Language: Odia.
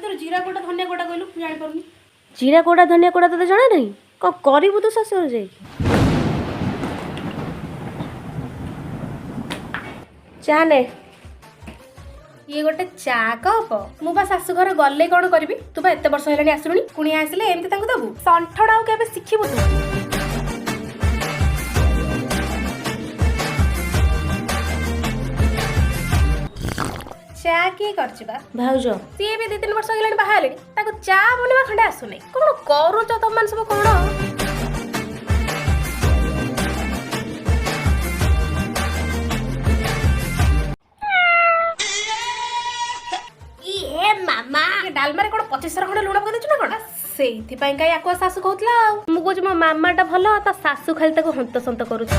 ତୋର ଜିରା କୋଟା ଧନିଆ କୋଟା କହିଲୁ ମୁଁ ଜାଣିପାରୁନି। ଜିରା କୋଡ଼ା ଧନିଆ କୋଡ଼ା ତତେ ଜଣା ନାହିଁ? କ'ଣ କରିବୁ ତୁ ଶାଶୁଘର ଯାଇକି? ଚା ନେ। ଇଏ ଗୋଟେ ଚା କପ? ମୁଁ ବା ଶାଶୁଘର ଗଲେ କ'ଣ କରିବି? ତୁ ବା ଏତେ ବର୍ଷ ହେଲାଣି ଆସିଲୁଣି, କୁଣିଆ ଆସିଲେ ଏମିତି ତାଙ୍କୁ ଦେବୁ? ସଣ୍ଠଟା ଆଉ କେବେ ଶିଖିବୁ ତୁ? ଚା କିଏ କରିଛି ବା? ଭାଉଜ। ସିଏ ବି 2-3 ବର୍ଷ ହେଲାଣି ବାହା ହେଲେଣି, ତାକୁ ଚା ବନେଇବା ଖଣ୍ଡେ ଆସୁନାହିଁ। କ'ଣ କରୁଛ ତମମାନେ ସବୁ କ'ଣ? ମାମା ଡାଲମାରେ କ'ଣ 25 ଖଣ୍ଡେ ଲୁଣ ପକେଇ ଦେଇଛୁ ନା କ'ଣ? ସେଇଥିପାଇଁ କାଇଁ ଆକୁ ଶାଶୁ କହୁଥିଲା ଆଉ। ମୁଁ କହୁଛି ମୋ ମାମାଟା ଭଲ, ତା ଶାଶୁ ଖାଲି ତାକୁ ହନ୍ତସନ୍ତ କରୁଛି।